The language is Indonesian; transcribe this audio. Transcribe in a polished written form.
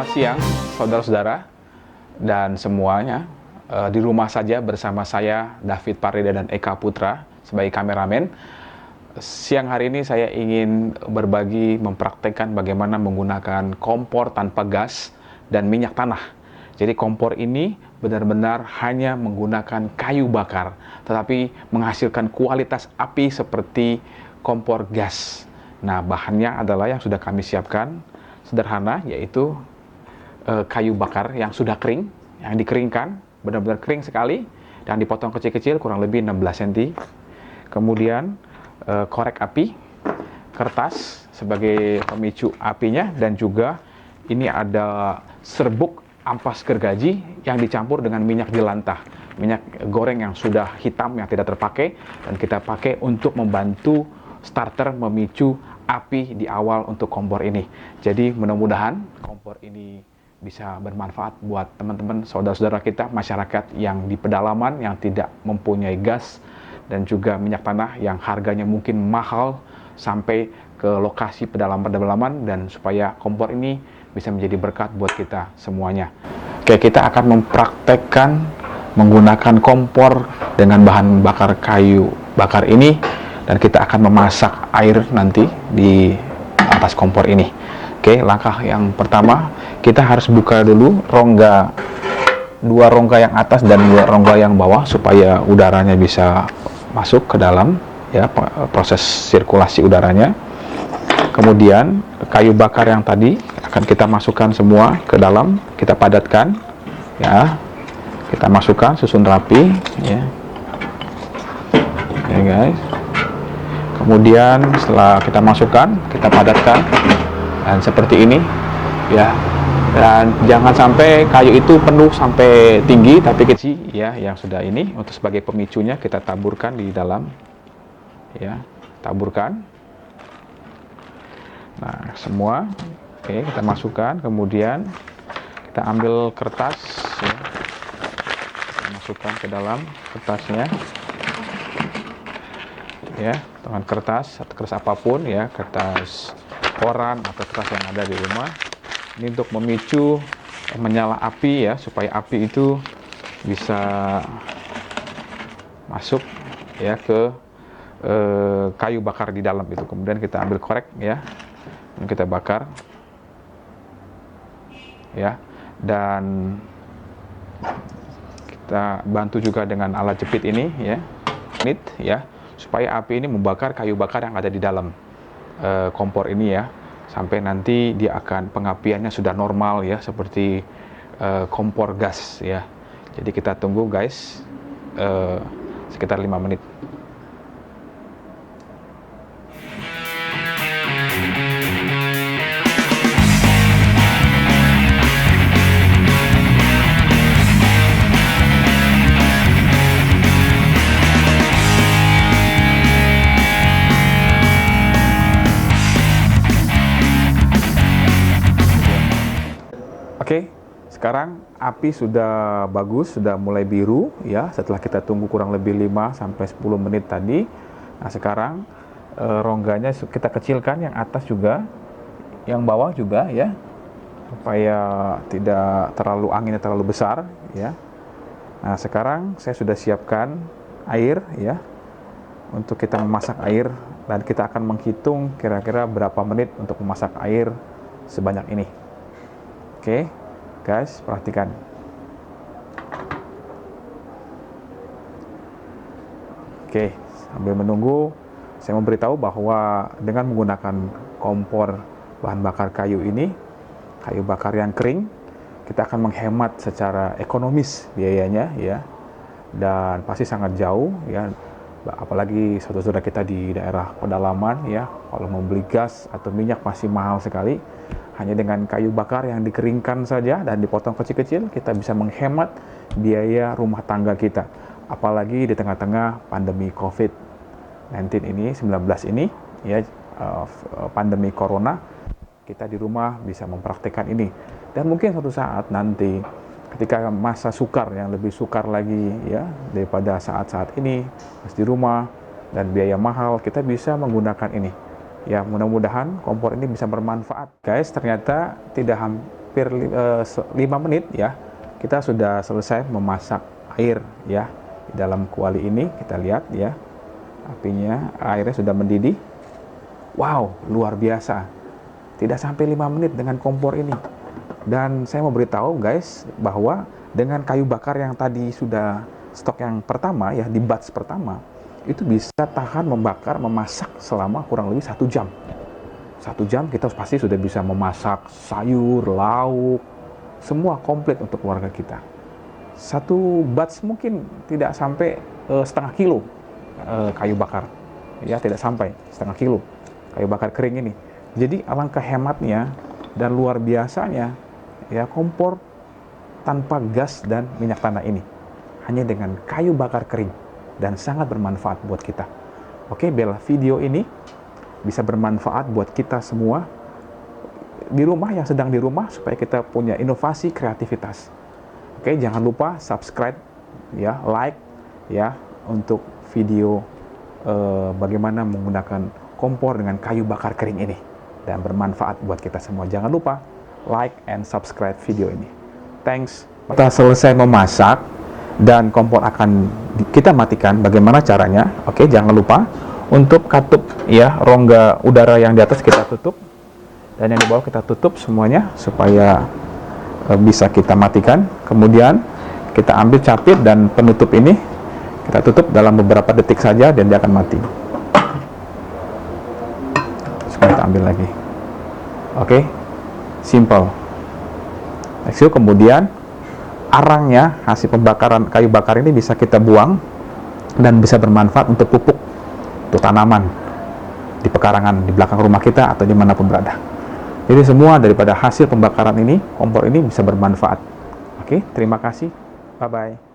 Selamat siang, saudara-saudara dan semuanya. Di rumah saja bersama saya, David Parida dan Eka Putra, sebagai kameramen. Siang hari ini saya ingin berbagi, mempraktekkan bagaimana menggunakan kompor tanpa gas dan minyak tanah. Jadi kompor ini benar-benar hanya menggunakan kayu bakar, tetapi menghasilkan kualitas api seperti kompor gas. Nah, bahannya adalah yang sudah kami siapkan, sederhana, yaitu kayu bakar yang sudah kering, yang dikeringkan, benar-benar kering sekali, dan dipotong kecil-kecil kurang lebih 16 cm. Kemudian korek api, kertas sebagai pemicu apinya, dan juga ini ada serbuk ampas gergaji yang dicampur dengan minyak jelantah, minyak goreng yang sudah hitam yang tidak terpakai, dan kita pakai untuk membantu starter memicu api di awal untuk kompor ini. Jadi mudah-mudahan kompor ini bisa bermanfaat buat teman-teman, saudara-saudara kita, masyarakat yang di pedalaman yang tidak mempunyai gas dan juga minyak tanah yang harganya mungkin mahal sampai ke lokasi pedalaman-pedalaman, dan supaya kompor ini bisa menjadi berkat buat kita semuanya. Oke, kita akan mempraktekkan menggunakan kompor dengan bahan bakar kayu bakar ini, dan kita akan memasak air nanti di atas kompor ini. Oke, langkah yang pertama, kita harus buka dulu dua rongga yang atas dan dua rongga yang bawah supaya udaranya bisa masuk ke dalam, ya, proses sirkulasi udaranya. Kemudian kayu bakar yang tadi akan kita masukkan semua ke dalam, kita padatkan, ya, kita masukkan susun rapi, ya. Oke guys, kemudian setelah kita masukkan, kita padatkan dan seperti ini, ya. Dan jangan sampai kayu itu penuh sampai tinggi, tapi kecil, ya, yang sudah ini. Untuk sebagai pemicunya kita taburkan di dalam, ya, taburkan. Nah, semua, oke, kita masukkan. Kemudian kita ambil kertas, ya, kita masukkan ke dalam kertasnya, ya, dengan kertas atau kertas apapun, ya, kertas koran atau kertas yang ada di rumah. Ini untuk memicu menyala api, ya, supaya api itu bisa masuk, ya, ke kayu bakar di dalam itu. Kemudian kita ambil korek, ya, dan kita bakar, ya, dan kita bantu juga dengan alat jepit ini, ya, ya, supaya api ini membakar kayu bakar yang ada di dalam kompor ini, ya, sampai nanti dia akan pengapiannya sudah normal, ya, seperti kompor gas, ya. Jadi kita tunggu guys sekitar 5 menit. Oke, sekarang api sudah bagus, sudah mulai biru, ya, setelah kita tunggu kurang lebih 5-10 menit tadi. Nah, sekarang rongganya kita kecilkan, yang atas juga, yang bawah juga, ya, supaya tidak terlalu anginnya terlalu besar, ya. Nah, sekarang saya sudah siapkan air, ya, untuk kita memasak air, dan kita akan menghitung kira-kira berapa menit untuk memasak air sebanyak ini. Oke, guys, perhatikan. Oke, sambil menunggu, saya memberitahu bahwa dengan menggunakan kompor bahan bakar kayu ini, kayu bakar yang kering, kita akan menghemat secara ekonomis biayanya, ya, dan pasti sangat jauh, ya, apalagi saudara-saudara kita di daerah pedalaman, ya, kalau membeli gas atau minyak masih mahal sekali. Hanya dengan kayu bakar yang dikeringkan saja dan dipotong kecil-kecil, kita bisa menghemat biaya rumah tangga kita. Apalagi di tengah-tengah pandemi COVID-19 ini, 19 ini, ya, pandemi corona, kita di rumah bisa mempraktikkan ini. Dan mungkin suatu saat nanti, ketika masa sukar, yang lebih sukar lagi, ya, daripada saat-saat ini, pas di rumah, dan biaya mahal, kita bisa menggunakan ini. Ya, mudah-mudahan kompor ini bisa bermanfaat. Guys, ternyata tidak hampir 5 menit ya, kita sudah selesai memasak air ya. Di dalam kuali ini kita lihat ya, apinya, airnya sudah mendidih. Wow, luar biasa. Tidak sampai 5 menit dengan kompor ini. Dan saya mau beritahu guys, bahwa dengan kayu bakar yang tadi sudah stok yang pertama ya, di batch pertama, itu bisa tahan membakar, memasak selama kurang lebih 1 jam. 1 jam kita pasti sudah bisa memasak sayur, lauk, semua komplit untuk keluarga kita. Satu batch mungkin tidak sampai setengah kilo kayu bakar, ya tidak sampai setengah kilo kayu bakar kering ini. Jadi alangkah hematnya dan luar biasanya ya kompor tanpa gas dan minyak tanah ini, hanya dengan kayu bakar kering, dan sangat bermanfaat buat kita. Oke, biarlah video ini bisa bermanfaat buat kita semua di rumah, yang sedang di rumah, supaya kita punya inovasi kreativitas. Oke, jangan lupa subscribe ya, like ya, untuk video bagaimana menggunakan kompor dengan kayu bakar kering ini, dan bermanfaat buat kita semua. Jangan lupa like and subscribe video ini. Thanks. Kita selesai memasak dan kompor akan kita matikan. Bagaimana caranya? Oke, jangan lupa untuk katup ya, rongga udara yang di atas kita tutup, dan yang di bawah kita tutup semuanya supaya bisa kita matikan. Kemudian kita ambil capit dan penutup ini, kita tutup dalam beberapa detik saja dan dia akan mati. Sekarang kita ambil lagi. Oke, simple. Next, kemudian arangnya, hasil pembakaran kayu bakar ini bisa kita buang dan bisa bermanfaat untuk pupuk, untuk tanaman di pekarangan di belakang rumah kita atau dimanapun berada. Jadi semua daripada hasil pembakaran ini, kompor ini bisa bermanfaat. Oke, terima kasih. Bye-bye.